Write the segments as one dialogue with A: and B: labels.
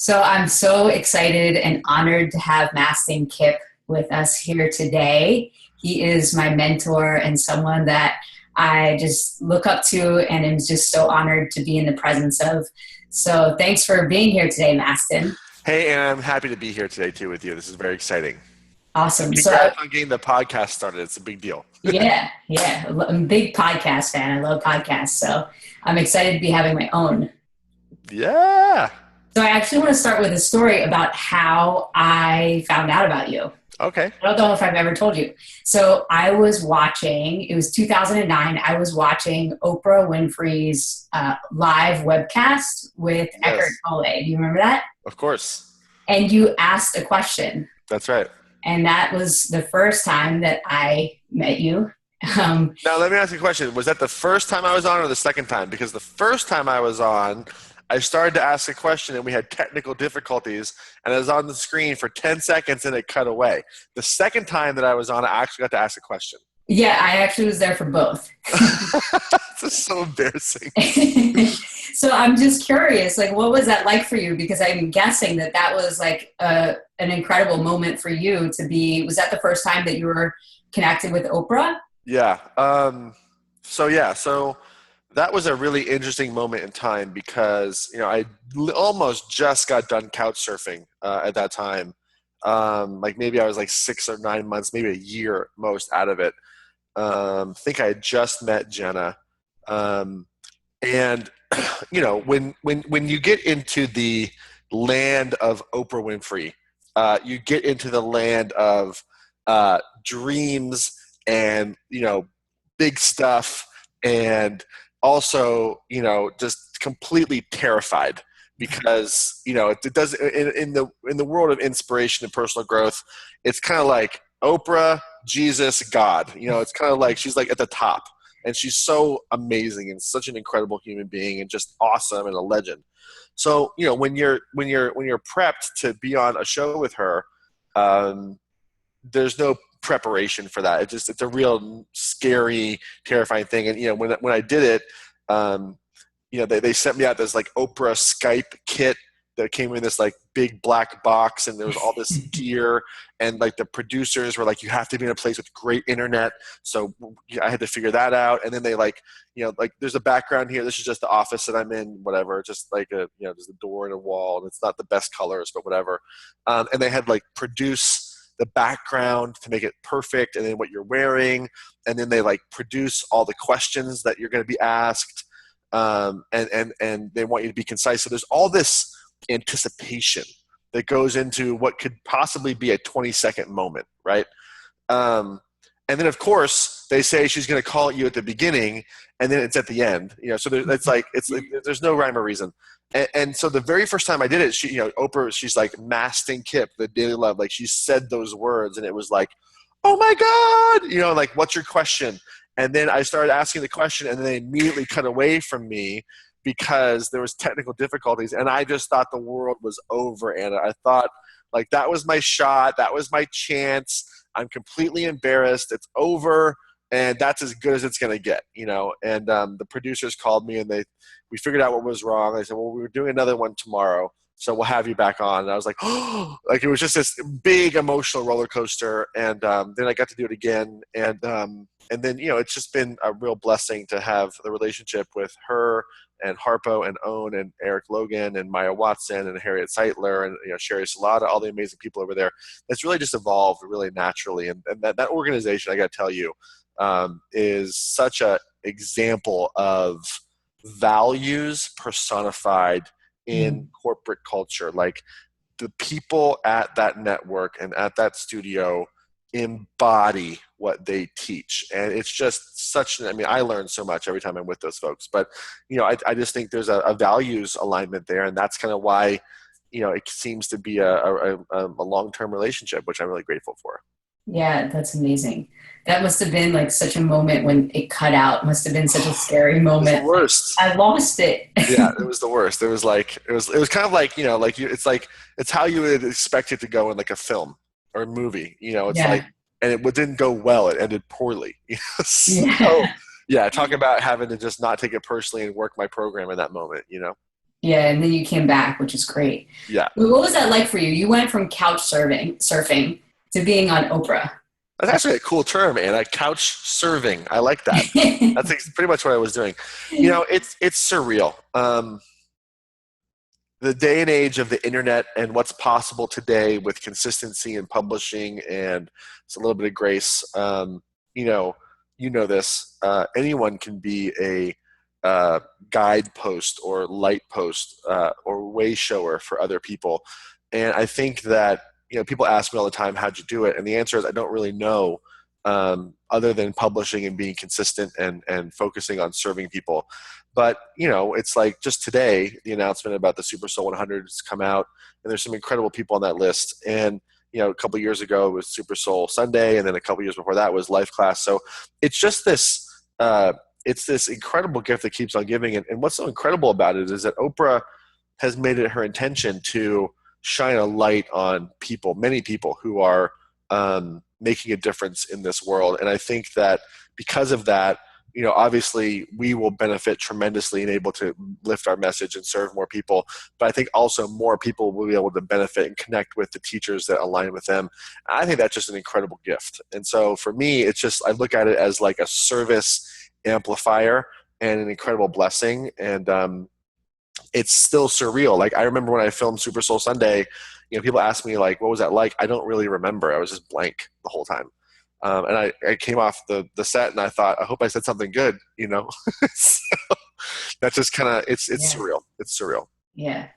A: So I'm so excited and honored to have Mastin Kipp with us here today. He is my mentor and someone that I just look up to and am just so honored to be in the presence of. So thanks for being here today, Mastin.
B: Hey, and I'm happy to be here today too with you. This is very exciting. And
A: Awesome.
B: congrats on getting the podcast started. It's a big deal.
A: Yeah. I'm a big podcast fan. I love podcasts. So I'm excited to be having my own.
B: Yeah.
A: So I actually want to start with a story about how I found out about you.
B: Okay.
A: I don't know if I've ever told you. So I was watching, it was 2009, I was watching Oprah Winfrey's live webcast with Eckhart
B: Yes.
A: Tolle. Do you remember that?
B: Of course.
A: And you asked a question.
B: That's right.
A: And that was the first time that I met you. Um,
B: Now, let me ask you a question. Was that the first time I was on or the second time? Because the first time I was on, I started to ask a question and we had technical difficulties and I was on the screen for 10 seconds and it cut away. The second time that I was on, I actually got to ask a question.
A: yeah, I actually was there for both.
B: This is so embarrassing.
A: So I'm just curious, like, what was that like for you? Because I'm guessing that that was like an incredible moment for you to be. Was that the first time that you were connected with Oprah?
B: Yeah. So that was a really interesting moment in time because, I almost just got done couch surfing at that time. Like maybe I was like 6 or 9 months, maybe a year most out of it. I think I had just met Jenna. And, when you get into the land of Oprah Winfrey, you get into the land of dreams and, big stuff and also, just completely terrified because, it does in the world of inspiration and personal growth, it's kind of like Oprah, Jesus, God, it's kind of like she's like at the top and she's so amazing and such an incredible human being and just awesome and a legend. So, when you're prepped to be on a show with her, there's no preparation for that. It's a real scary, terrifying thing. And when I did it, they sent me out this like Oprah Skype kit that came in this like big black box, and there was all this gear, and like the producers were like, you have to be in a place with great internet. So I had to figure that out. And then they like there's a background here. This is just the office that I'm in, whatever. Just like there's a door and a wall, and it's not the best colors, but whatever. And they had like produce the background to make it perfect, and then what you're wearing, and then they like produce all the questions that you're going to be asked, and they want you to be concise. So there's all this anticipation that goes into what could possibly be a 20-second moment, right? And then of course they say she's going to call at you at the beginning, and then it's at the end. So there's no rhyme or reason. And so the very first time I did it, Oprah, she's like Mastin Kipp, the daily love. Like she said those words, and it was like, oh my God, like what's your question? And then I started asking the question, and then they immediately cut away from me because there was technical difficulties, and I just thought the world was over. And I thought like that was my shot, that was my chance. I'm completely embarrassed. It's over. And that's as good as it's going to get, And the producers called me, and we figured out what was wrong. They said, well, we were doing another one tomorrow, so we'll have you back on. And I was like, oh, like it was just this big emotional roller coaster. And then I got to do it again. And then, it's just been a real blessing to have the relationship with her and Harpo and Owen and Eric Logan and Maya Watson and Harriet Seitler and Sherry Salata, all the amazing people over there. That's really just evolved really naturally. And that organization, I got to tell you, is such a example of values personified in corporate culture. Like the people at that network and at that studio embody what they teach, and it's just I learn so much every time I'm with those folks. But I just think there's a values alignment there, and that's kind of why it seems to be a long-term relationship, which I'm really grateful for.
A: Yeah, that's amazing. That must have been like such a moment when it cut out. Must have been such a scary
B: It was the
A: moment.
B: worst.
A: I lost it.
B: Yeah, it was the worst. It was kind of like, it's how you would expect it to go in like a film or a movie, it's
A: Yeah.
B: like, and it didn't go well. It ended poorly. So
A: Yeah.
B: yeah, talk about having to just not take it personally and work my program in that moment.
A: Yeah, and then you came back, which is great.
B: Yeah.
A: What was that like for you? You went from surfing to being on Oprah.
B: That's actually a cool term, and I couch serving. I like that. That's pretty much what I was doing. It's surreal. The day and age of the internet and what's possible today with consistency and publishing and it's a little bit of grace. You know, this. Anyone can be a guidepost or light post or way shower for other people. And I think that people ask me all the time, "How'd you do it?" And the answer is, I don't really know. Other than publishing and being consistent and focusing on serving people. But, it's like just today, the announcement about the Super Soul 100 has come out, and there's some incredible people on that list. And, a couple years ago it was Super Soul Sunday, and then a couple years before that was Life Class. So it's just it's this incredible gift that keeps on giving. And what's so incredible about it is that Oprah has made it her intention to shine a light on people, many people who are making a difference in this world. And I think that because of that, obviously we will benefit tremendously and able to lift our message and serve more people. But I think also more people will be able to benefit and connect with the teachers that align with them. I think that's just an incredible gift. And so for me, it's just, I look at it as like a service amplifier and an incredible blessing. And it's still surreal. Like I remember when I filmed Super Soul Sunday, people ask me like, what was that like? I don't really remember. I was just blank the whole time. And I came off the set and I thought, I hope I said something good, So that's just kind of, it's
A: Yeah.
B: surreal. It's surreal.
A: Yeah.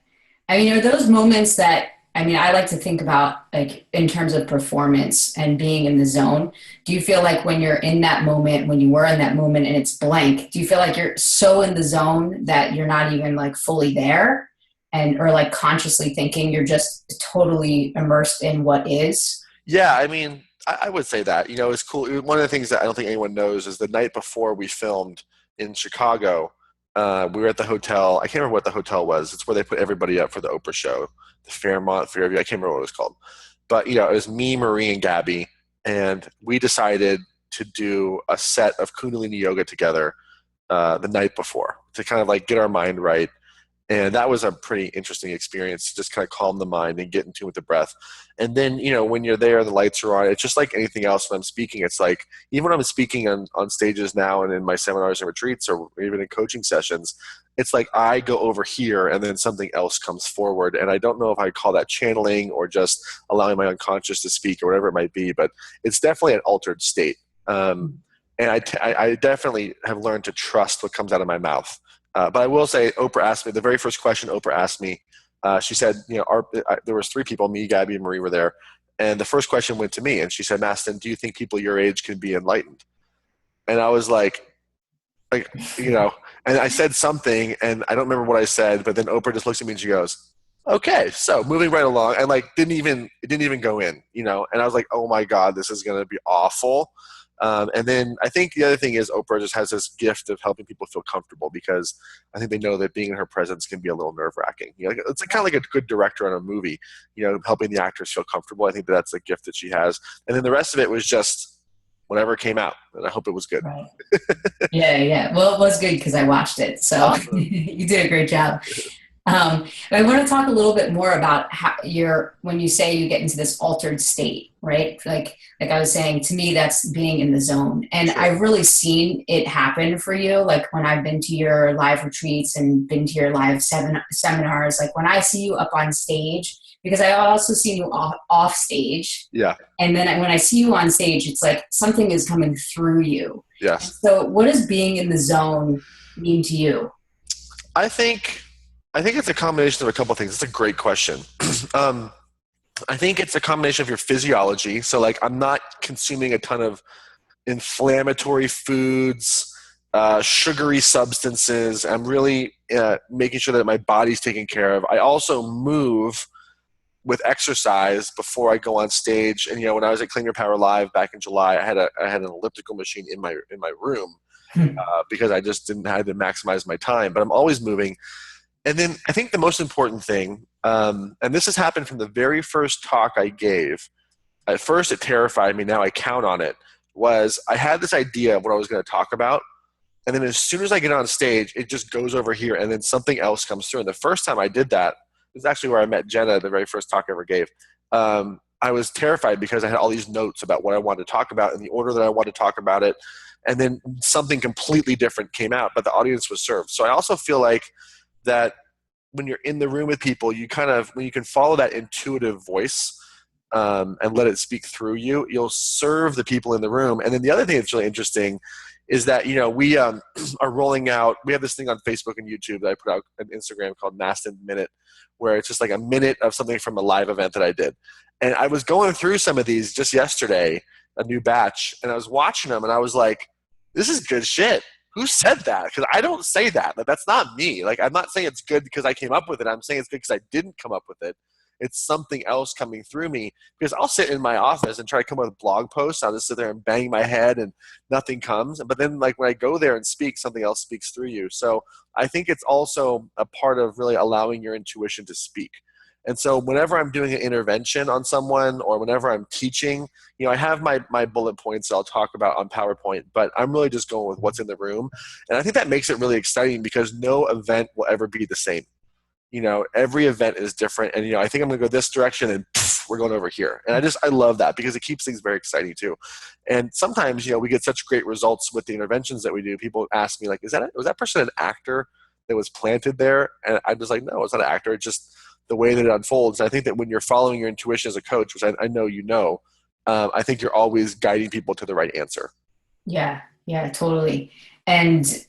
A: I mean, are those moments that, I like to think about like in terms of performance and being in the zone. Do you feel like when you're in that moment, when you were in that moment and it's blank, do you feel like you're so in the zone that you're not even like fully there or like consciously thinking, you're just totally immersed in what is?
B: Yeah. I mean, I would say that, it's cool. One of the things that I don't think anyone knows is the night before we filmed in Chicago, we were at the hotel. I can't remember what the hotel was. It's where they put everybody up for the Oprah show, the Fairview. I can't remember what it was called. But, it was me, Marie, and Gabby. And we decided to do a set of Kundalini yoga together the night before to kind of like get our mind right. And that was a pretty interesting experience to just kind of calm the mind and get in tune with the breath. And then, when you're there, the lights are on. It's just like anything else when I'm speaking. It's like, even when I'm speaking on stages now and in my seminars and retreats or even in coaching sessions, it's like I go over here and then something else comes forward. And I don't know if I call that channeling or just allowing my unconscious to speak or whatever it might be, but it's definitely an altered state. And I definitely have learned to trust what comes out of my mouth. But I will say, Oprah asked me, the very first question Oprah asked me, she said, there was 3 people, me, Gabby, and Marie were there. And the first question went to me. And she said, Mastin, do you think people your age can be enlightened? And I was like, and I said something, and I don't remember what I said, but then Oprah just looks at me and she goes, okay, so moving right along, and like it didn't even go in, and I was like, oh my God, this is going to be awful. And then I think the other thing is Oprah just has this gift of helping people feel comfortable because I think they know that being in her presence can be a little nerve-wracking. It's kind of like a good director on a movie, helping the actors feel comfortable. I think that's a gift that she has. And then the rest of it was just whatever came out, and I hope it was good.
A: Right. Yeah. Well, it was good because I watched it. So
B: Awesome.
A: you did a great job. I want to talk a little bit more about how when you say you get into this altered state, right? Like I was saying, to me, that's being in the zone. And
B: Sure.
A: I've really seen it happen for you. Like when I've been to your live retreats and been to your live seminars, like when I see you up on stage, because I also see you off stage.
B: Yeah.
A: And then when I see you on stage, it's like something is coming through you.
B: Yes.
A: So what does being in the zone mean to you?
B: I think it's a combination of a couple of things. It's a great question. I think it's a combination of your physiology. So like I'm not consuming a ton of inflammatory foods, sugary substances. I'm really making sure that my body's taken care of. I also move with exercise before I go on stage. And when I was at Clean Your Power Live back in July, I had an elliptical machine in my room because I just didn't have to maximize my time. But I'm always moving. And then I think the most important thing, and this has happened from the very first talk I gave, at first it terrified me, now I count on it, was I had this idea of what I was going to talk about, And then as soon as I get on stage, it just goes over here, and then something else comes through. And the first time I did that, it was actually where I met Jenna, the very first talk I ever gave. I was terrified because I had all these notes about what I wanted to talk about in the order that I wanted to talk about it. And then something completely different came out, but the audience was served. So I also feel like that when you're in the room with people, when you can follow that intuitive voice, and let it speak through you, you'll serve the people in the room. And then the other thing that's really interesting is that, we are rolling out, we have this thing on Facebook and YouTube that I put out on Instagram called Mastin Minute, where it's just like a minute of something from a live event that I did. And I was going through some of these just yesterday, a new batch, and I was watching them and I was like, this is good shit. Who said that? Because I don't say that. Like, that's not me. Like, I'm not saying it's good because I came up with it. I'm saying it's good because I didn't come up with it. It's something else coming through me, because I'll sit in my office and try to come up with blog posts. I'll just sit there and bang my head and nothing comes. But then, like, when I go there and speak, something else speaks through you. So I think it's also a part of really allowing your intuition to speak. And so whenever I'm doing an intervention on someone or whenever I'm teaching, I have my bullet points that I'll talk about on PowerPoint, but I'm really just going with what's in the room. And I think that makes it really exciting because no event will ever be the same. Every event is different. And, I think I'm going to go this direction and we're going over here. And I love that because it keeps things very exciting too. And sometimes, we get such great results with the interventions that we do. People ask me, like, was that person an actor that was planted there? And I'm just like, no, it's not an actor. It's just the way that it unfolds. And I think that when you're following your intuition as a coach, which I know I think you're always guiding people to the right answer.
A: Yeah, totally. And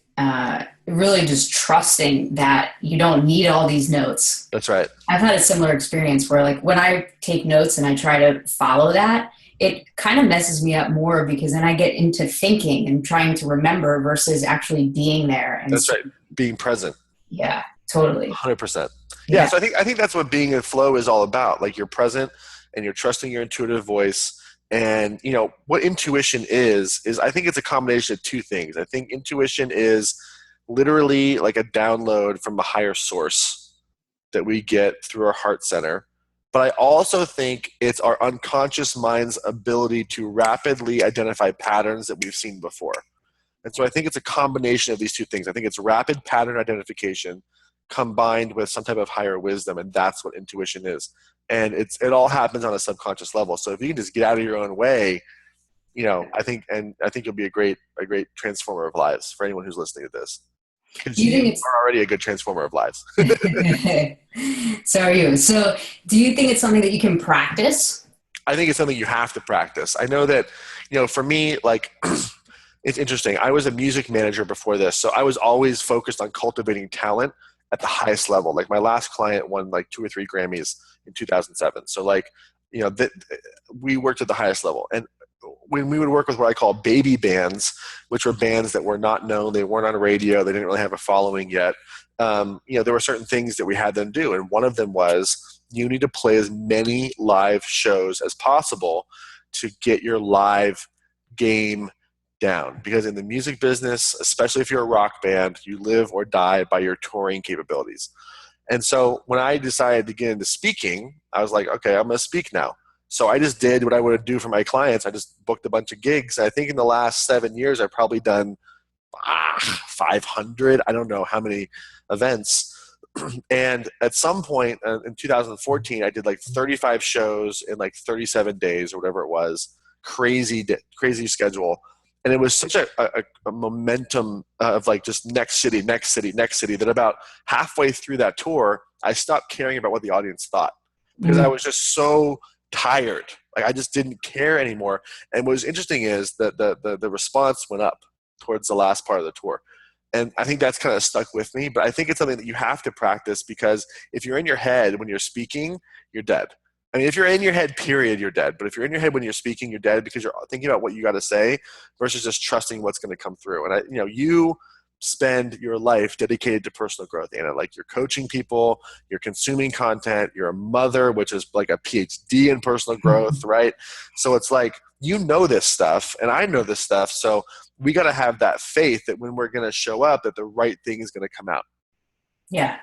A: really just trusting that you don't need all these notes.
B: That's right.
A: I've had a similar experience where, like, when I take notes and I try to follow that, it kind of messes me up more because then I get into thinking and trying to remember versus actually being there. And
B: that's right. Being present.
A: Yeah, totally.
B: 100%. Yeah. So I think that's what being in flow is all about. Like, you're present and you're trusting your intuitive voice. And, what intuition is I think it's a combination of two things. I think intuition is literally like a download from a higher source that we get through our heart center. But I also think it's our unconscious mind's ability to rapidly identify patterns that we've seen before. And so I think it's a combination of these two things. I think it's rapid pattern identification combined with some type of higher wisdom, and that's what intuition is. And it all happens on a subconscious level. So if you can just get out of your own way, I think you'll be a great transformer of lives for anyone who's listening to this. Because you are already a good transformer of lives.
A: So are you. So do you think it's something that you can practice?
B: I think it's something you have to practice. I know that, for me, like, it's interesting. I was a music manager before this, so I was always focused on cultivating talent at the highest level. Like, my last client won like 2 or 3 Grammys in 2007. So, like, we worked at the highest level. And when we would work with what I call baby bands, which were bands that were not known, they weren't on radio, they didn't really have a following yet. There were certain things that we had them do. And one of them was, you need to play as many live shows as possible to get your live game down. Because in the music business, especially if you're a rock band, you live or die by your touring capabilities. And so when I decided to get into speaking, I was like, okay, I'm going to speak now. So I just did what I would do for my clients. I just booked a bunch of gigs. I think in the last 7 years, I've probably done 500. I don't know how many events. And at some point in 2014, I did like 35 shows in like 37 days or whatever it was. Crazy schedule. And it was such a momentum of like just next city, that about halfway through that tour, I stopped caring about what the audience thought because I was just so tired. Like, I just didn't care anymore. And what was interesting is that the response went up towards the last part of the tour. And I think that's kind of stuck with me. But I think it's something that you have to practice, because if you're in your head when you're speaking, you're dead. I mean, if you're in your head, period, you're dead. But if you're in your head when you're speaking, you're dead because you're thinking about what you got to say versus just trusting what's going to come through. And you spend your life dedicated to personal growth, Anna. Like, you're coaching people, you're consuming content, you're a mother, which is like a PhD in personal growth, right? So it's like, this stuff and I know this stuff. So we got to have that faith that when we're going to show up, that the right thing is going to come out.
A: Yeah.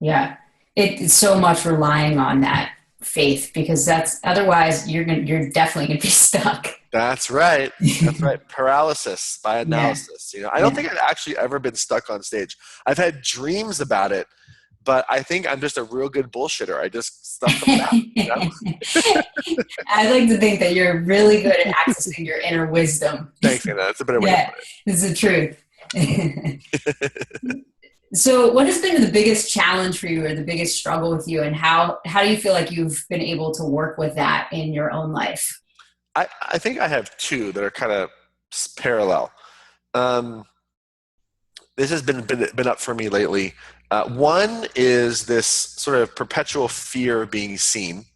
B: Yeah.
A: It's so much relying on that faith, because that's otherwise you're definitely gonna be stuck.
B: That's right. That's right. Paralysis by
A: Yeah,
B: analysis. I don't
A: yeah.
B: think I've actually ever been stuck on stage. I've had dreams about it, but I think I'm just a real good bullshitter. I just stuff comes out.
A: I like to think that you're really good at accessing your inner wisdom.
B: Thanks, Anna. That's a better way to
A: Yeah,
B: put
A: it's the truth.
B: it.
A: So, what has been the biggest challenge for you, or the biggest struggle with you, and how do you feel like you've been able to work with that in your own life?
B: I think I have two that are kind of parallel. Um, this has been up for me lately. One is this sort of perpetual fear of being seen,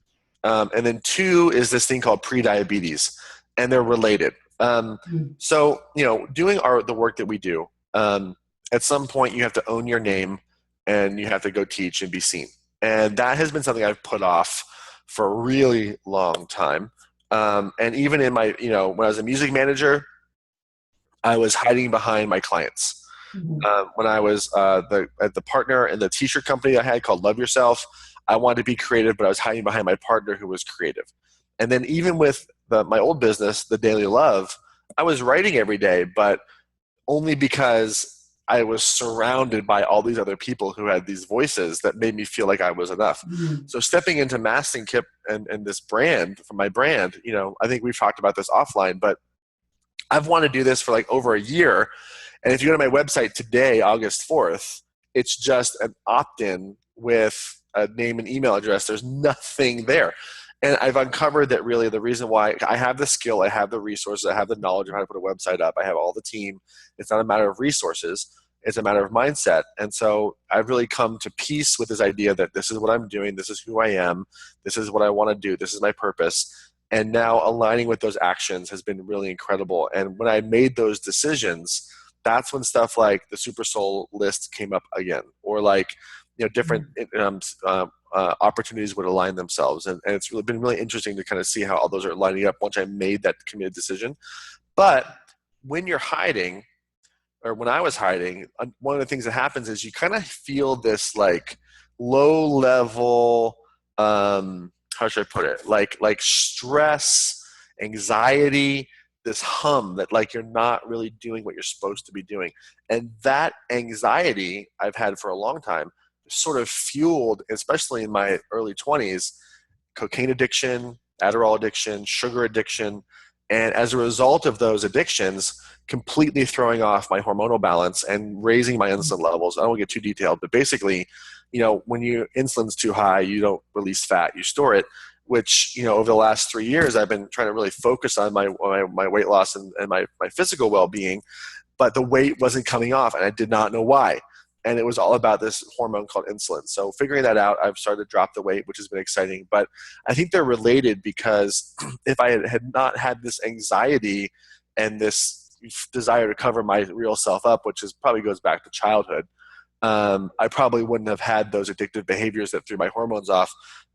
B: and then two is this thing called prediabetes, and they're related.
A: Mm.
B: So doing the work that we do, at some point you have to own your name, and you have to go teach and be seen, and that has been something I've put off for a really long time. And even in my, when I was a music manager, I was hiding behind my clients.
A: Mhm.
B: When I was the partner in the t-shirt company I had called Love Yourself, I wanted to be creative, but I was hiding behind my partner who was creative. And then even with my old business, The Daily Love, I was writing every day, but only because I was surrounded by all these other people who had these voices that made me feel like I was enough.
A: Mhm.
B: So stepping into Mastin Kipp and this brand, from my brand, I think we've talked about this offline, but I've wanted to do this for like over a year. And if you go to my website today, August 4th, it's just an opt-in with a name and email address. There's nothing there. And I've uncovered that really the reason why I have the skill, I have the resources, I have the knowledge of how to put a website up, I have all the team. It's not a matter of resources, it's a matter of mindset. And so I've really come to peace with this idea that this is what I'm doing, this is who I am, this is what I want to do, this is my purpose. And now aligning with those actions has been really incredible. And when I made those decisions, that's when stuff like the Super Soul list came up again, or like different opportunities would align themselves, and it's really been really interesting to kind of see how all those are lining up once I made that committed decision. But when you're hiding, or when I was hiding, one of the things that happens is you kind of feel this like low level, how should I put it, like stress, anxiety, this hum that like you're not really doing what you're supposed to be doing. And that anxiety I've had for a long time sort of fueled, especially in my early 20s, cocaine addiction, Adderall addiction, sugar addiction. And as a result of those addictions, completely throwing off my hormonal balance and raising my insulin levels. I don't want to get too detailed, but basically, when your insulin's too high, you don't release fat, you store it, which, over the last 3 years, I've been trying to really focus on my weight loss and my physical well-being, but the weight wasn't coming off, and I did not know why. And it was all about this hormone called insulin. So figuring that out, I've started to drop the weight, which has been exciting. But I think they're related, because if I had not had this anxiety and this desire to cover my real self up, which probably goes back to childhood, I probably wouldn't have had those addictive behaviors that threw my hormones off.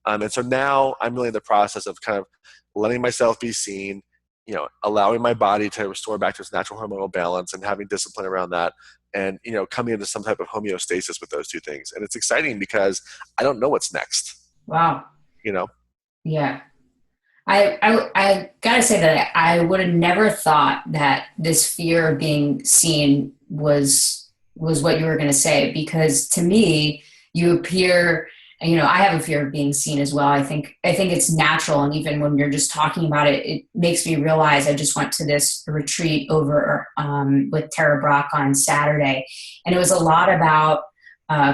B: And so now I'm really in the process of kind of letting myself be seen, allowing my body to restore back to its natural hormonal balance and having discipline around that, and coming into some type of homeostasis with those two things. And it's exciting because I don't know what's next.
A: Wow.
B: you know
A: Yeah. I gotta say that I would have never thought that this fear of being seen was what you were going to say, because to me you appear, I have a fear of being seen as well. I think it's natural, and even when you're just talking about it, it makes me realize I just went to this retreat over with Tara Brock on Saturday, and it was a lot about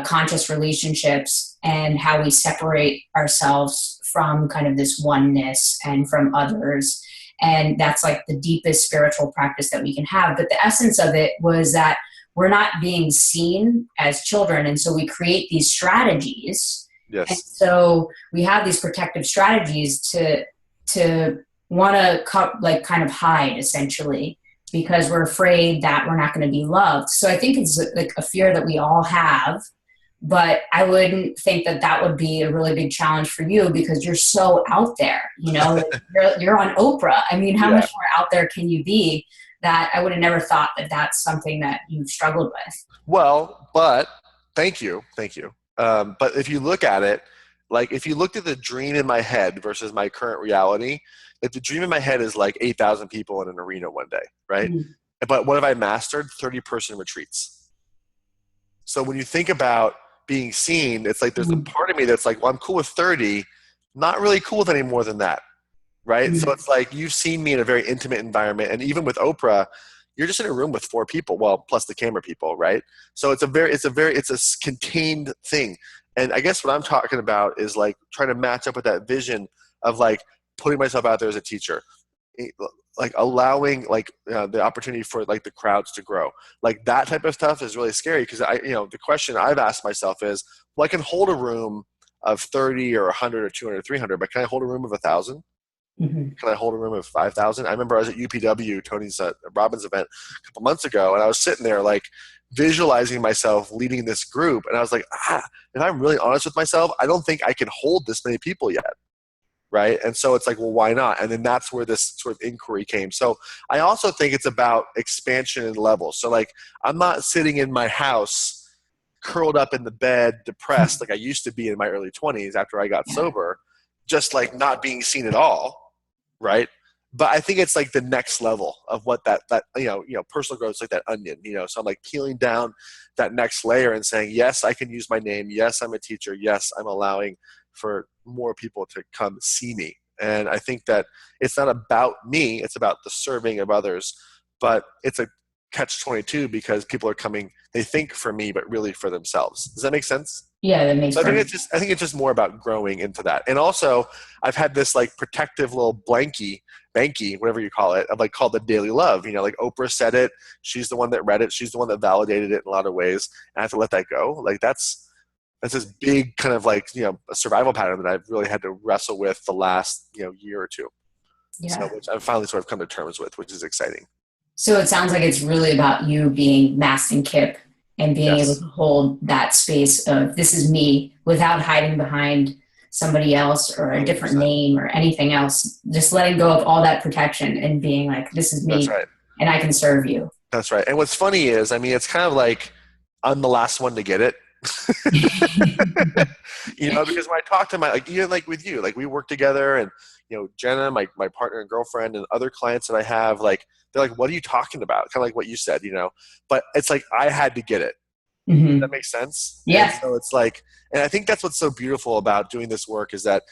A: conscious relationships and how we separate ourselves from kind of this oneness and from others. And that's like the deepest spiritual practice that we can have. But the essence of it was that we're not being seen as children. And so we create these strategies. And
B: yes.
A: so we have these protective strategies to want to kind of hide, essentially, because we're afraid that we're not going to be loved. So I think it's like a fear that we all have, but I wouldn't think that that would be a really big challenge for you, because you're so out there, you're on Oprah. I mean, how
B: Yeah.
A: much more out there can you be, that I would have never thought that that's something that you've struggled with.
B: Well, but thank you. But if you look at it, Like if you looked at the dream in my head versus my current reality, like the dream in my head is like 8,000 people in an arena one day, right?
A: Mm.
B: But what have I mastered? 30-person retreats. So when you think about being seen, it's like there's a
A: Mm.
B: part of me that's like, well, I'm cool with 30, not really cool with any more than that, right? So
A: Mm.
B: it's like you've seen me in a very intimate environment, and even with Oprah, you're just in a room with 4 people, well, plus the camera people, right? So it's a contained thing. And I guess what I'm talking about is like trying to match up with that vision of like putting myself out there as a teacher, like allowing like the opportunity for like the crowds to grow. Like that type of stuff is really scary because the question I've asked myself is, well, I can hold a room of 30 or 100 or 200 or 300, but can I hold a room of 1,000?
A: Mhm.
B: Can I hold a room of 5,000? I remember I was at UPW, Tony's Robbins event a couple months ago, and I was sitting there like visualizing myself leading this group. And I was like, if I'm really honest with myself, I don't think I can hold this many people yet. Right. And so it's like, well, why not? And then that's where this sort of inquiry came. So I also think it's about expansion and levels. So like, I'm not sitting in my house curled up in the bed, depressed like I used to be in my early 20s after I got
A: Yeah.
B: sober, just like not being seen at all. Right. But I think it's like the next level of what that personal growth is like that onion, so I'm like peeling down that next layer and saying, yes, I can use my name. Yes, I'm a teacher. Yes, I'm allowing for more people to come see me. And I think that it's not about me, it's about the serving of others. But it's a catch-22 because people are coming, they think for me, but really for themselves. Does that make sense?
A: Yeah, that makes
B: So
A: perfect.
B: I think it's just more about growing into that. And also I've had this like protective little banky, whatever you call it, of like called the daily love. Like Oprah said it. She's the one that read it. She's the one that validated it in a lot of ways. And I have to let that go. Like that's this big kind of like, a survival pattern that I've really had to wrestle with the last, year or two. So
A: Yeah.
B: which I've finally sort of come to terms with, which is exciting.
A: So it sounds like it's really about you being Mastin Kipp and being able
B: Yes.
A: to hold that space of this is me without hiding behind somebody else or a different
B: 100%.
A: name or anything else. Just letting go of all that protection and being like, this is
B: That's
A: me
B: right.
A: and I can serve you.
B: That's right. And what's funny is, I mean, it's kind of like I'm the last one to get it. Because when I talk to even like with you, like we work together and, Jenna, my partner and girlfriend and other clients that I have, like, they're like, what are you talking about? Kind of like what you said, but it's like, I had to get it.
A: Hmm.
B: That makes sense. And
A: Yeah.
B: so it's like, and I think that's what's so beautiful about doing this work is that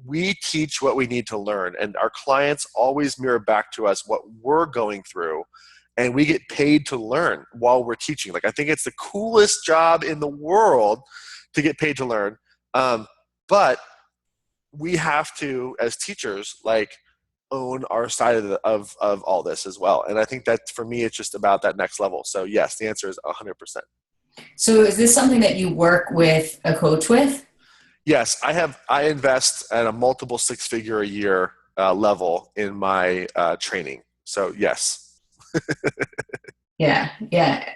B: we teach what we need to learn and our clients always mirror back to us what we're going through and we get paid to learn while we're teaching. Like I think it's the coolest job in the world to get paid to learn. But we have to, as teachers, like own our side of all this as well. And I think that for me, it's just about that next level. So yes, the answer is 100%.
A: So is this something that you work with a coach with?
B: Yes, I invest at a multiple 6-figure a year level in my training. So yes,
A: Yeah. Yeah.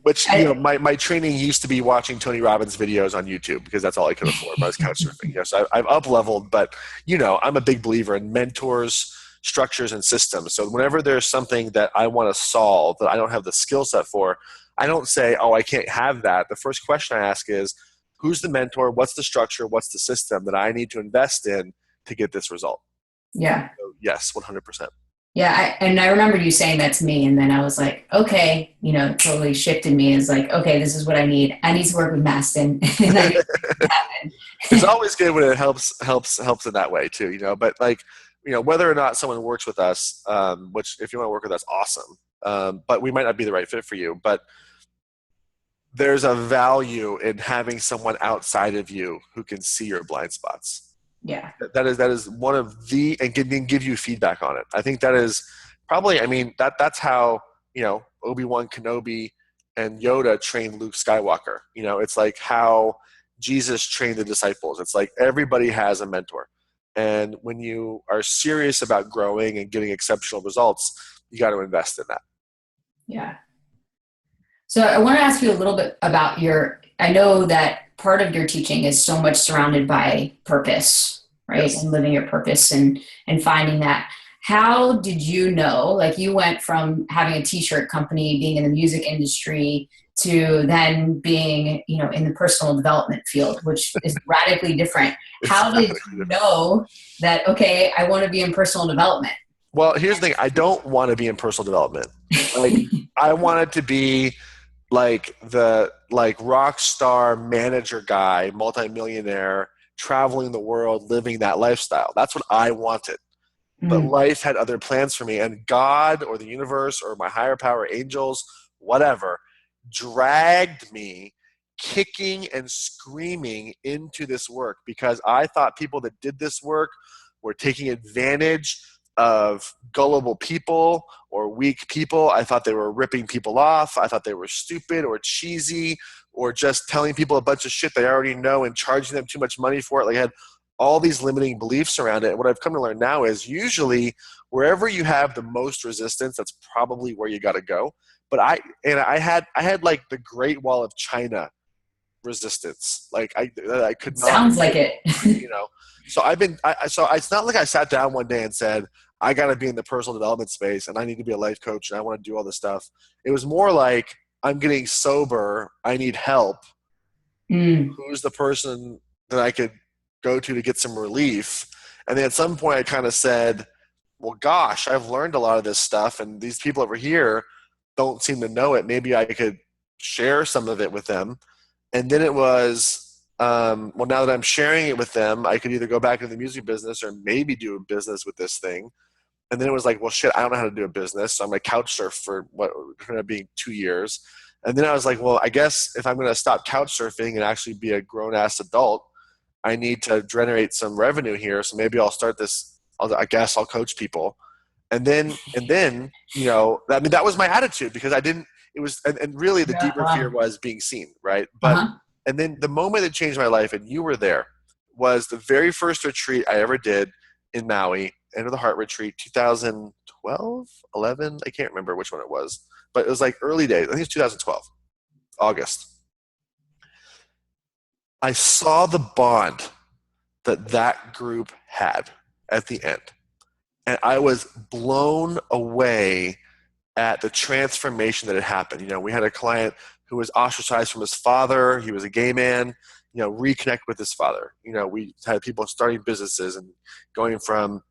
B: which
A: I,
B: my training used to be watching Tony Robbins videos on YouTube because that's all I could afford. But I was couchsurfing. Yes, I've up leveled, but I'm a big believer in mentors, structures, and systems. So whenever there's something that I want to solve that I don't have the skill set for, I don't say, "Oh, I can't have that." The first question I ask is, "Who's the mentor? What's the structure? What's the system that I need to invest in to get this result?"
A: yeah.
B: So yes, 100%.
A: Yeah, and I remember you saying that to me, and then I was like, okay, totally shifted me. It's like, okay, this is what I need. I need to work with Mastin, and I need to make it
B: It's
A: happen.
B: always good when it helps in that way too, but like, whether or not someone works with us, which if you want to work with us, awesome. But we might not be the right fit for you, but there's a value in having someone outside of you who can see your blind spots.
A: Yeah,
B: That is one of the, and give you feedback on it. I think that is probably, I mean, that's how, Obi-Wan Kenobi and Yoda trained Luke Skywalker. It's like how Jesus trained the disciples. It's like everybody has a mentor. And when you are serious about growing and getting exceptional results, you got to invest in that.
A: yeah. So I want to ask you a little bit about I know that part of your teaching is so much surrounded by purpose, right?
B: Yes.
A: And living your purpose and finding that. How did you know, like you went from having a t-shirt company, being in the music industry to then being, in the personal development field, which is radically different. How did you know that, okay, I want to be in personal development?
B: Well, here's the thing. I don't want to be in personal development. Like, I wanted to be like the rock star manager guy, multimillionaire, traveling the world, living that lifestyle. That's what I wanted. But life had other plans for me, and God or the universe or my higher power, angels, whatever, dragged me kicking and screaming into this work because I thought people that did this work were taking advantage of gullible people or weak people. I thought they were ripping people off. I thought they were stupid or cheesy or just telling people a bunch of shit they already know and charging them too much money for it. Like, I had all these limiting beliefs around it. And what I've come to learn now is usually wherever you have the most resistance, that's probably where you got to go. But I had like the Great Wall of China resistance. Like I could not.
A: Sounds like it.
B: So it's not like I sat down one day and said, I got to be in the personal development space and I need to be a life coach and I want to do all this stuff. It was more like, I'm getting sober. I need help. Who's the person that I could go to get some relief? And then at some point I kind of said, well, gosh, I've learned a lot of this stuff and these people over here don't seem to know it. Maybe I could share some of it with them. And then it was, well, now that I'm sharing it with them, I could either go back into the music business or maybe do a business with this thing. And then it was like, well, shit, I don't know how to do a business. So I'm going to couch surf for what ended up being 2 years. And then I was like, well, I guess if I'm going to stop couch surfing and actually be a grown-ass adult, I need to generate some revenue here. So maybe I'll start this. I guess I'll coach people. And then, that was my attitude because and really the deeper fear was being seen. Right. But, and then the moment that changed my life, and you were there, was the very first retreat I ever did in Maui, Enter the Heart retreat, 2012, 11. I can't remember which one it was, but it was like early days. I think it's 2012, August. I saw the bond that group had at the end. And I was blown away at the transformation that had happened. We had a client who was ostracized from his father. He was a gay man, reconnect with his father. We had people starting businesses and going from,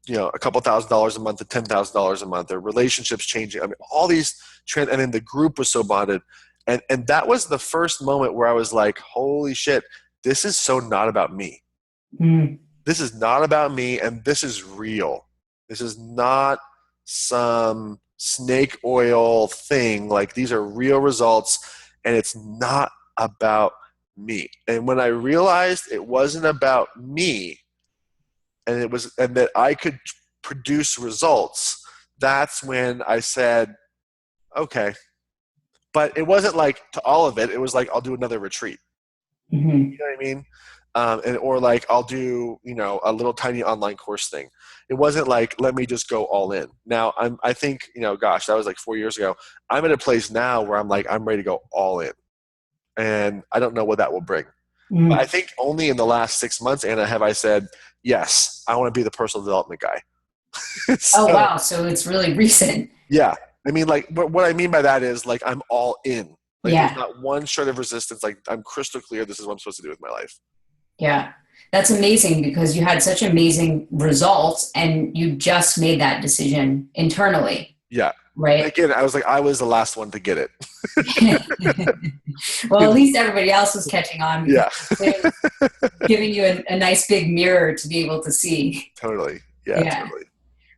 B: a couple $1,000s a month to $10,000 a month. Their relationships changing. I mean, all these and then the group was so bonded. And that was the first moment where I was like, holy shit, this is so not about me. This is not about me, and this is real. This is not some snake oil thing. Like, these are real results, and it's not about me. And when I realized it wasn't about me, and that I could produce results, that's when I said, okay. But it wasn't like to all of it. It was like, I'll do another retreat. You know what I mean? Or like, I'll do, a little tiny online course thing. It wasn't like, let me just go all in. Now I think, gosh, that was like 4 years ago. I'm in a place now where I'm like, I'm ready to go all in, and I don't know what that will bring. But I think only in the last 6 months, Anna, have I said, yes, I want to be the personal development guy.
A: Oh, wow. So it's really recent.
B: Yeah. I mean, like, what I mean by that is, like, I'm all in. Like,
A: there's
B: not one shred of resistance. Like, I'm crystal clear. This is what I'm supposed to do with my life.
A: Yeah. That's amazing because you had such amazing results and you just made that decision internally.
B: Yeah.
A: Right.
B: And again, I was like, I was the last one to get it.
A: Well, at least everybody else was catching on.
B: Yeah.
A: Giving you a nice big mirror to be able to see.
B: Totally. Yeah. Totally.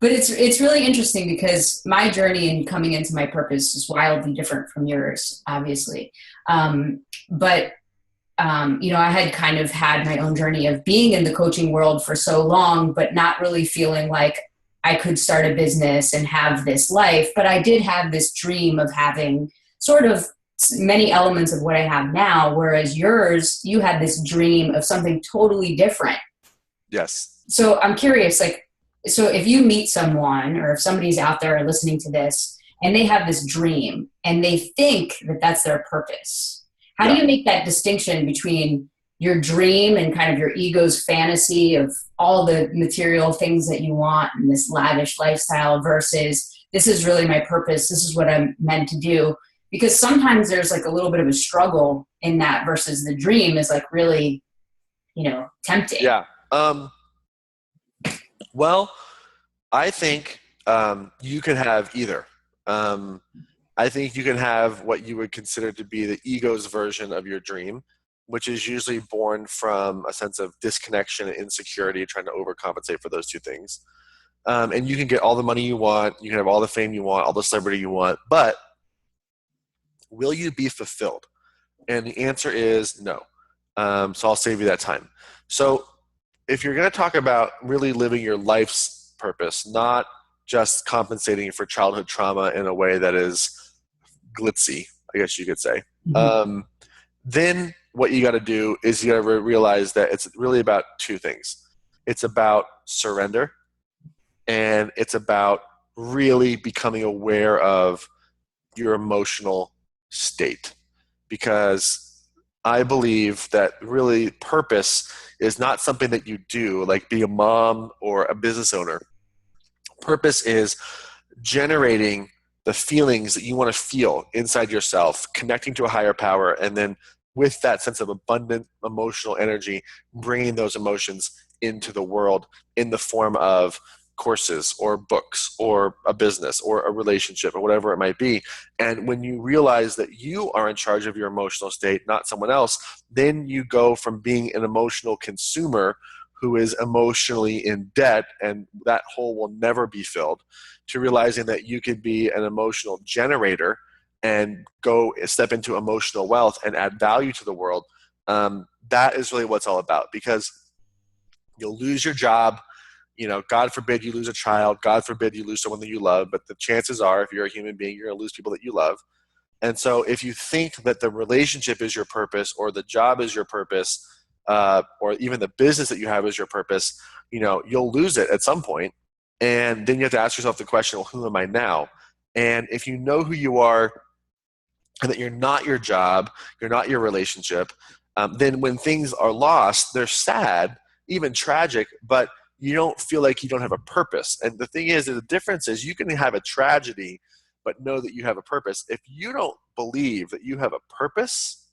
A: But it's really interesting because my journey in coming into my purpose is wildly different from yours, obviously. I had kind of had my own journey of being in the coaching world for so long, but not really feeling like I could start a business and have this life. But I did have this dream of having sort of many elements of what I have now, whereas yours, you had this dream of something totally different.
B: Yes.
A: So I'm curious, so if you meet someone or if somebody's out there listening to this and they have this dream and they think that that's their purpose, how do you make that distinction between your dream and kind of your ego's fantasy of all the material things that you want and this lavish lifestyle versus this is really my purpose, this is what I'm meant to do? because sometimes there's like a little bit of a struggle in that versus the dream is like really, tempting.
B: Yeah. Well, I think you can have either. I think you can have what you would consider to be the ego's version of your dream, which is usually born from a sense of disconnection and insecurity, trying to overcompensate for those two things. And you can get all the money you want, you can have all the fame you want, all the celebrity you want, but will you be fulfilled? And the answer is no. So I'll save you that time. So if you're going to talk about really living your life's purpose, not just compensating for childhood trauma in a way that is glitzy, I guess you could say, then what you got to do is you got to realize that it's really about two things. It's about surrender, and it's about really becoming aware of your emotional state. Because I believe that really purpose is not something that you do, like be a mom or a business owner. Purpose is generating the feelings that you want to feel inside yourself, connecting to a higher power, and then with that sense of abundant emotional energy, bringing those emotions into the world in the form of courses or books or a business or a relationship or whatever it might be. And when you realize that you are in charge of your emotional state, not someone else, then you go from being an emotional consumer who is emotionally in debt and that hole will never be filled, to realizing that you could be an emotional generator and go step into emotional wealth and add value to the world. That is really what it's all about, because you'll lose your job. God forbid you lose a child. God forbid you lose someone that you love. But the chances are, if you're a human being, you're going to lose people that you love. And so if you think that the relationship is your purpose, or the job is your purpose, or even the business that you have is your purpose, you'll lose it at some point. And then you have to ask yourself the question, well, who am I now? And if you know who you are and that you're not your job, you're not your relationship, then when things are lost, they're sad, even tragic, but you don't feel like you don't have a purpose. And the thing is, the difference is you can have a tragedy, but know that you have a purpose. If you don't believe that you have a purpose,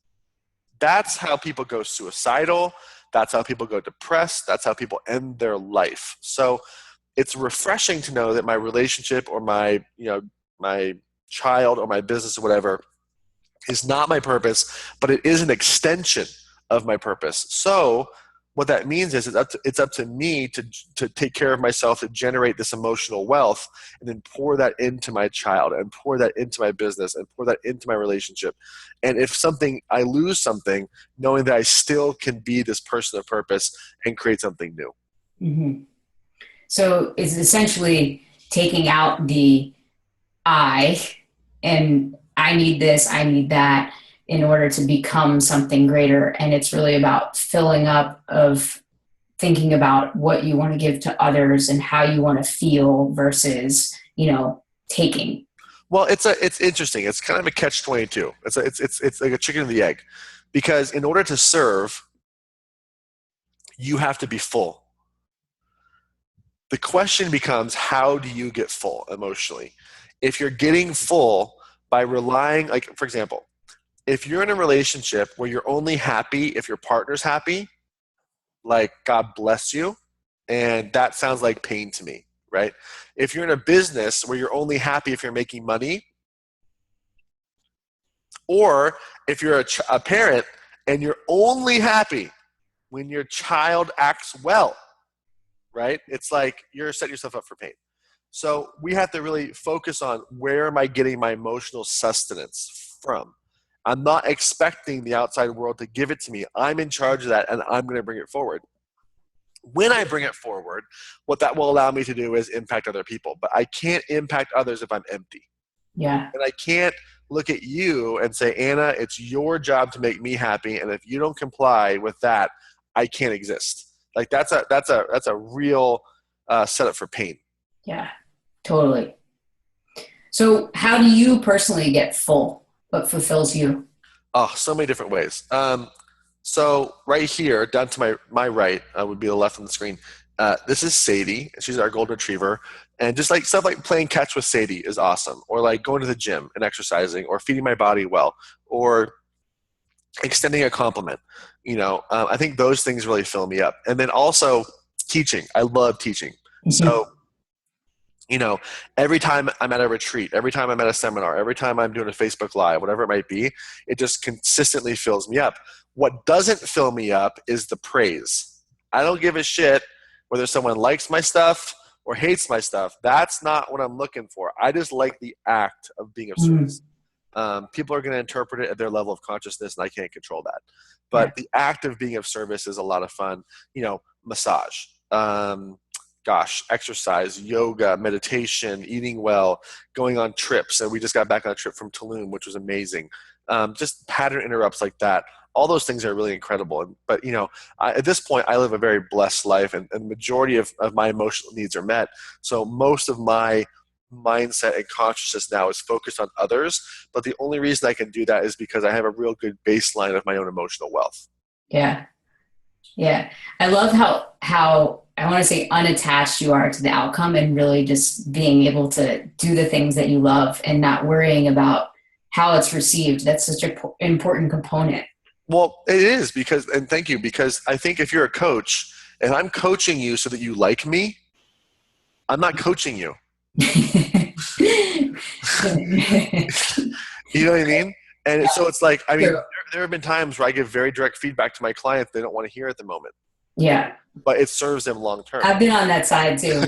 B: that's how people go suicidal. That's how people go depressed. That's how people end their life. So it's refreshing to know that my relationship or my child or my business or whatever is not my purpose, but it is an extension of my purpose. So what that means is it's up to me to take care of myself, to generate this emotional wealth, and then pour that into my child, and pour that into my business, and pour that into my relationship. And if I lose something, knowing that I still can be this person of purpose and create something new.
A: Mm-hmm. So it's essentially taking out the I, and I need this, I need that, in order to become something greater. And it's really about filling up of thinking about what you want to give to others and how you want to feel versus, taking.
B: Well, it's interesting. It's kind of a catch-22. It's like a chicken and the egg, because in order to serve, you have to be full. The question becomes, how do you get full emotionally? If you're getting full by relying, like, for example, if you're in a relationship where you're only happy if your partner's happy, like, God bless you, and that sounds like pain to me, right? If you're in a business where you're only happy if you're making money, or if you're a parent and you're only happy when your child acts well, right? It's like you're setting yourself up for pain. So we have to really focus on, where am I getting my emotional sustenance from? I'm not expecting the outside world to give it to me. I'm in charge of that, and I'm going to bring it forward. When I bring it forward, what that will allow me to do is impact other people. But I can't impact others if I'm empty.
A: Yeah.
B: And I can't look at you and say, Anna, it's your job to make me happy, and if you don't comply with that, I can't exist. Like, that's a real setup for pain.
A: Yeah, totally. So how do you personally get full? What fulfills you?
B: Oh, so many different ways. So right here, down to my right, would be the left on the screen. this is Sadie. She's our golden retriever. And just like stuff like playing catch with Sadie is awesome. Or like going to the gym and exercising or feeding my body well or extending a compliment. I think those things really fill me up. And then also teaching. I love teaching. So, every time I'm at a retreat, every time I'm at a seminar, every time I'm doing a Facebook Live, whatever it might be, it just consistently fills me up. What doesn't fill me up is the praise. I don't give a shit whether someone likes my stuff or hates my stuff. That's not what I'm looking for. I just like the act of being of service. People are going to interpret it at their level of consciousness, and I can't control that. But the act of being of service is a lot of fun. Massage, exercise, yoga, meditation, eating well, going on trips. And we just got back on a trip from Tulum, which was amazing. Just pattern interrupts like that. All those things are really incredible. But, at this point, I live a very blessed life, and the majority of my emotional needs are met. So most of my mindset and consciousness now is focused on others. But the only reason I can do that is because I have a real good baseline of my own emotional wealth.
A: Yeah. Yeah. I love how I want to say unattached you are to the outcome and really just being able to do the things that you love and not worrying about how it's received. That's such an important component.
B: Well, it is and thank you, because I think if you're a coach and I'm coaching you so that you like me, I'm not coaching you. You know what I mean? And so it's like, there have been times where I give very direct feedback to my clients they don't want to hear at the moment.
A: Yeah.
B: But it serves them long term.
A: I've been on that side too.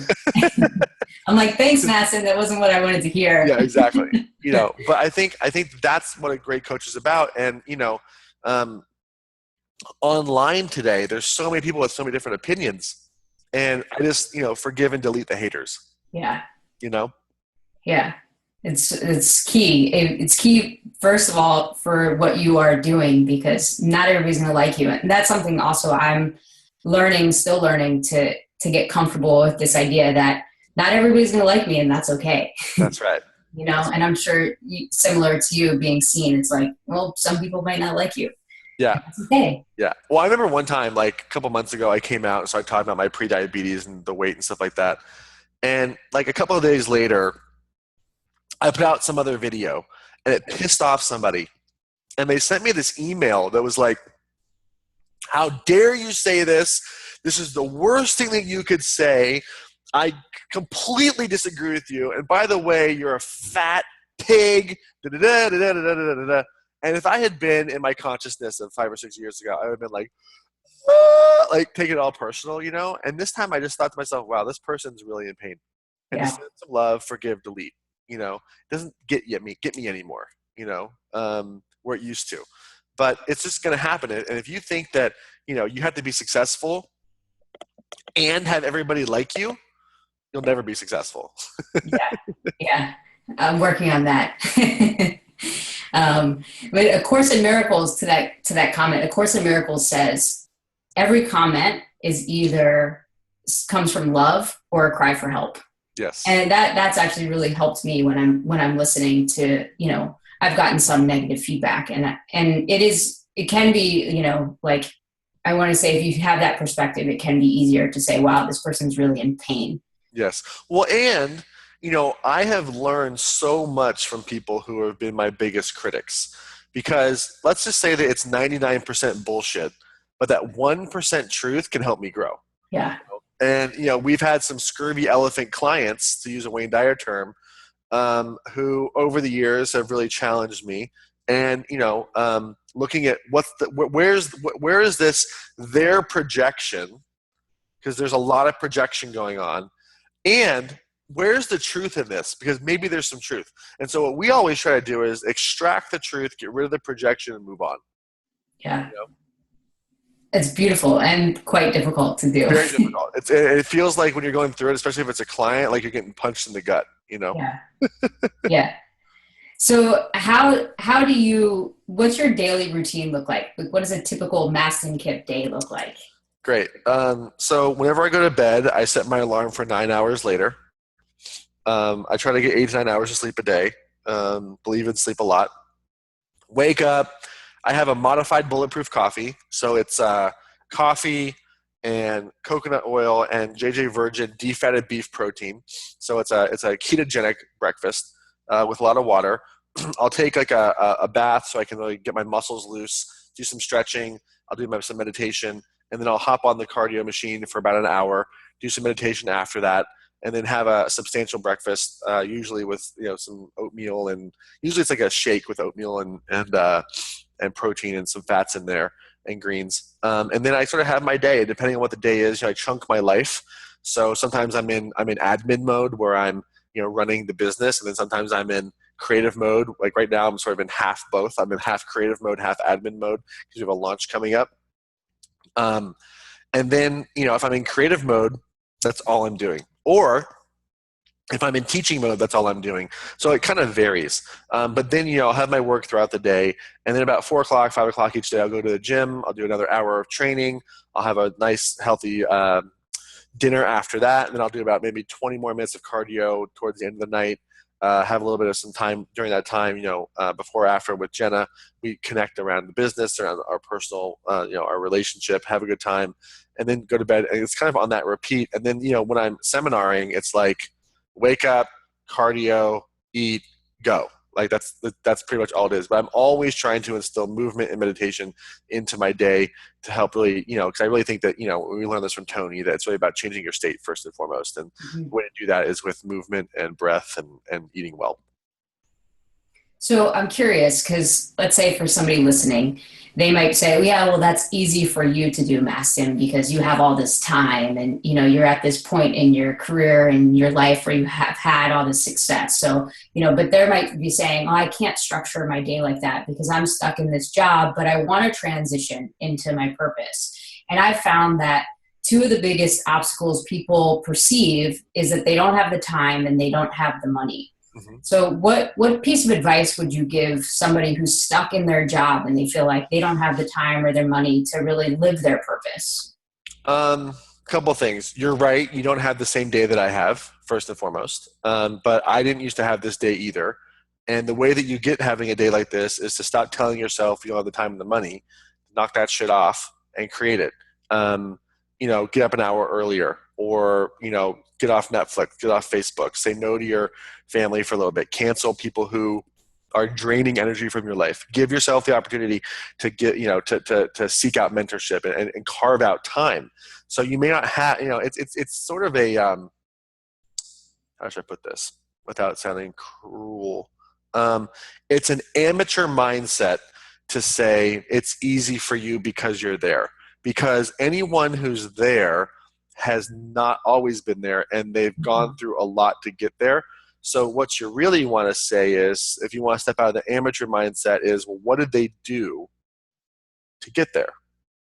A: I'm like, thanks, Mastin. That wasn't what I wanted to hear.
B: Yeah, exactly. But I think that's what a great coach is about. And, online today, there's so many people with so many different opinions. And I just, forgive and delete the haters.
A: Yeah.
B: Yeah.
A: It's key. It's key, first of all, for what you are doing, because not everybody's going to like you. And that's something also I'm still learning to get comfortable with this idea that not everybody's going to like me, and that's okay.
B: That's right.
A: And I'm sure similar to you being seen, it's like, well, some people might not like you.
B: Yeah.
A: That's okay.
B: Yeah. Well, I remember one time, like a couple months ago, I came out and started talking about my pre-diabetes and the weight and stuff like that. And like a couple of days later, I put out some other video and it pissed off somebody. And they sent me this email that was like, how dare you say this? This is the worst thing that you could say. I completely disagree with you. And by the way, you're a fat pig. And if I had been in my consciousness of 5 or 6 years ago, I would have been like take it all personal, And this time I just thought to myself, wow, this person's really in pain. And just send some love, forgive, delete. It doesn't get me anymore, where it used to. But it's just going to happen. And if you think that, you have to be successful and have everybody like you, you'll never be successful.
A: Yeah. I'm working on that. But A Course in Miracles, to that comment, A Course in Miracles says every comment is either comes from love or a cry for help.
B: Yes.
A: And that's actually really helped me when I'm listening to, I've gotten some negative feedback, and it can be, like, I want to say, if you have that perspective, it can be easier to say, wow, this person's really in pain.
B: Yes. Well, and, I have learned so much from people who have been my biggest critics, because let's just say that it's 99% bullshit, but that 1% truth can help me grow.
A: Yeah.
B: And, we've had some scurvy elephant clients, to use a Wayne Dyer term, who over the years have really challenged me. And, looking at where is this, their projection, because there's a lot of projection going on, and where's the truth in this? Because maybe there's some truth. And so what we always try to do is extract the truth, get rid of the projection, and move on.
A: Yeah. It's beautiful and quite difficult to do.
B: Very difficult. It feels like when you're going through it, especially if it's a client, like you're getting punched in the gut,
A: Yeah. Yeah. So what's your daily routine look like? What does a typical Mastin Kipp day look like?
B: Great. So whenever I go to bed, I set my alarm for 9 hours later. I try to get 8 to 9 hours of sleep a day. Believe in sleep a lot. Wake up. I have a modified bulletproof coffee. So it's coffee, and coconut oil and JJ Virgin defatted beef protein. So it's a ketogenic breakfast with a lot of water. I'll take like a bath so I can really get my muscles loose, do some stretching. I'll do some meditation, and then I'll hop on the cardio machine for about an hour, do some meditation after that, and then have a substantial breakfast, usually with some oatmeal, and usually it's like a shake with oatmeal and protein and some fats in there and greens. And then I sort of have my day, depending on what the day is. I chunk my life. So sometimes I'm in admin mode where I'm running the business, and then sometimes I'm in creative mode. Like right now, I'm sort of in half both. I'm in half creative mode, half admin mode because we have a launch coming up. And then if I'm in creative mode, that's all I'm doing. Or if I'm in teaching mode, that's all I'm doing. So it kind of varies. But then, I'll have my work throughout the day. And then about 4 o'clock, 5 o'clock each day, I'll go to the gym. I'll do another hour of training. I'll have a nice, healthy dinner after that. And then I'll do about maybe 20 more minutes of cardio towards the end of the night. Have a little bit of some time during that time, before or after with Jenna. We connect around the business, around our personal, our relationship, have a good time, and then go to bed. And it's kind of on that repeat. And then, when I'm seminaring, it's like wake up, cardio, eat, go. Like that's pretty much all it is. But I'm always trying to instill movement and meditation into my day to help really, because I really think that, we learned this from Tony, that it's really about changing your state first and foremost. And the way to do that is with movement and breath and eating well.
A: So I'm curious, because let's say for somebody listening, they might say, well, yeah, well, that's easy for you to do, Mastin, because you have all this time and, you're at this point in your career and your life where you have had all this success. So, but they might be saying, oh, I can't structure my day like that because I'm stuck in this job, but I want to transition into my purpose. And I found that two of the biggest obstacles people perceive is that they don't have the time and they don't have the money. Mm-hmm. So what piece of advice would you give somebody who's stuck in their job and they feel like they don't have the time or their money to really live their purpose?
B: Couple things. You're right. You don't have the same day that I have, first and foremost. But I didn't used to have this day either. And the way that you get having a day like this is to stop telling yourself you don't have the time and the money, knock that shit off and create it. Get up an hour earlier, or, get off Netflix, get off Facebook, say no to your family for a little bit, cancel people who are draining energy from your life. Give yourself the opportunity to get, to seek out mentorship and carve out time. So you may not have, it's sort of a, how should I put this without sounding cruel? It's an amateur mindset to say it's easy for you because you're there. Because anyone who's there has not always been there, and they've gone through a lot to get there. So what you really want to say is, if you want to step out of the amateur mindset, is, well, what did they do to get there?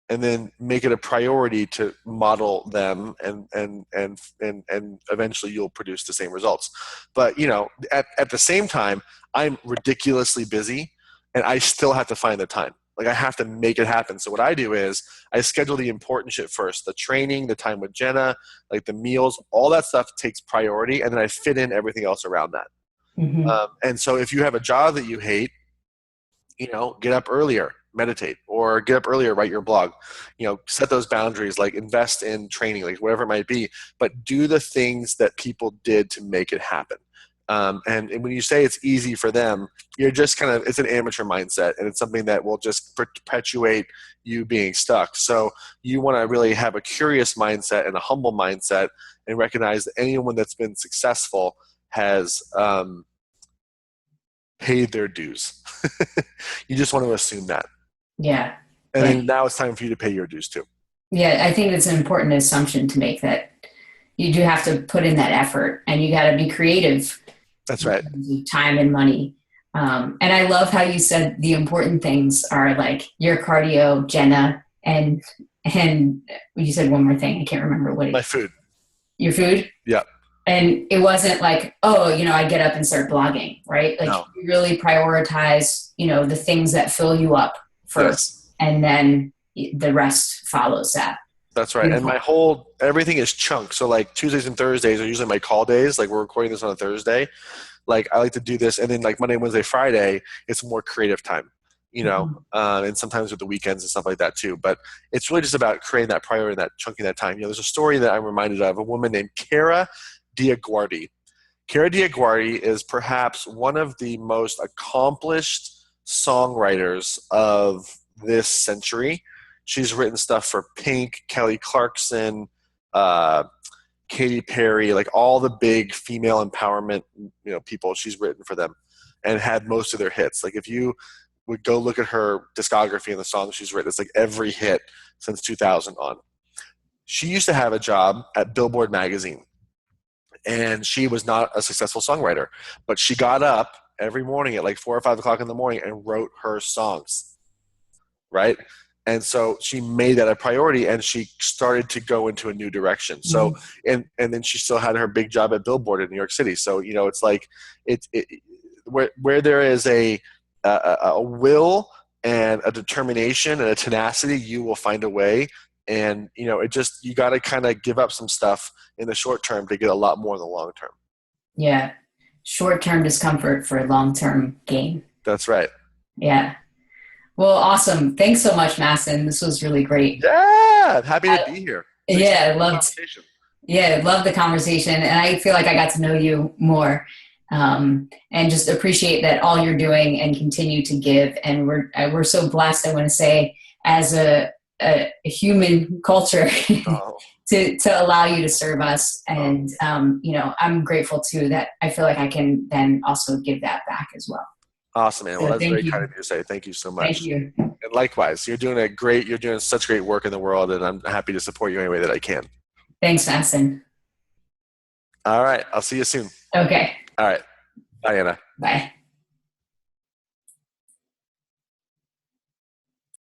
B: And then make it a priority to model them, and eventually you'll produce the same results. But at the same time, I'm ridiculously busy, and I still have to find the time. Like, I have to make it happen. So what I do is I schedule the important shit first. The training, the time with Jenna, like the meals, all that stuff takes priority. And then I fit in everything else around that. Mm-hmm. And so if you have a job that you hate, get up earlier, meditate, or get up earlier, write your blog, set those boundaries, like invest in training, like whatever it might be, but do the things that people did to make it happen. And when you say it's easy for them, you're just it's an amateur mindset, and it's something that will just perpetuate you being stuck. So you want to really have a curious mindset and a humble mindset, and recognize that anyone that's been successful has paid their dues. You just want to assume that.
A: Yeah.
B: And then now it's time for you to pay your dues too.
A: Yeah, I think it's an important assumption to make, that you do have to put in that effort, and you got to be creative.
B: That's right.
A: Time and money. And I love how you said the important things are like your cardio, Jenna, and you said one more thing. I can't remember what it is.
B: My food.
A: Your food?
B: Yeah.
A: And it wasn't like, I get up and start blogging, right? Like, no. You really prioritize, the things that fill you up first, yes. And then the rest follows that.
B: That's right. And everything is chunks. So like Tuesdays and Thursdays are usually my call days. Like, we're recording this on a Thursday. Like, I like to do this. And then like Monday, Wednesday, Friday, it's more creative time.
A: Mhm.
B: and sometimes with the weekends and stuff like that too. But it's really just about creating that priority, that chunking that time. There's a story that I'm reminded of, a woman named Cara Diaguardi. Cara Diaguardi is perhaps one of the most accomplished songwriters of this century. She's written stuff for Pink, Kelly Clarkson, uh, Katy Perry, like all the big female empowerment, people. She's written for them and had most of their hits. Like if you would go look at her discography and the songs she's written, it's like every hit since 2000 on. She used to have a job at Billboard magazine, and she was not a successful songwriter, but she got up every morning at like 4 or 5 o'clock in the morning and wrote her songs, right? And so she made that a priority, and she started to go into a new direction. So,
A: Mhm.
B: and then she still had her big job at Billboard in New York City. So, it's like it where there is a will and a determination and a tenacity, you will find a way. And you got to kind of give up some stuff in the short term to get a lot more in the long term.
A: Yeah. Short-term discomfort for long-term gain.
B: That's right.
A: Yeah. Well, awesome. Thanks so much, Mastin. This was really great.
B: Yeah, I'm happy to
A: I,
B: be here. It's
A: yeah,
B: exciting
A: I loved.
B: conversation.
A: Yeah, love the conversation, and I feel like I got to know you more, and just appreciate that all you're doing and continue to give. And we're so blessed. I want to say, as a human culture,
B: Oh,
A: to allow you to serve us,
B: oh,
A: and I'm grateful too that I feel like I can then also give that back as well.
B: awesome, man. Well,
A: So
B: that's
A: thank
B: very kind of
A: you,
B: you to say. Thank you so
A: thank
B: much.
A: you,
B: And likewise, you're doing such great work in the world, and I'm happy to support you any way that I can.
A: thanks, Mastin.
B: All right, I'll see you soon.
A: Okay,
B: All right, bye, Anna.
A: bye.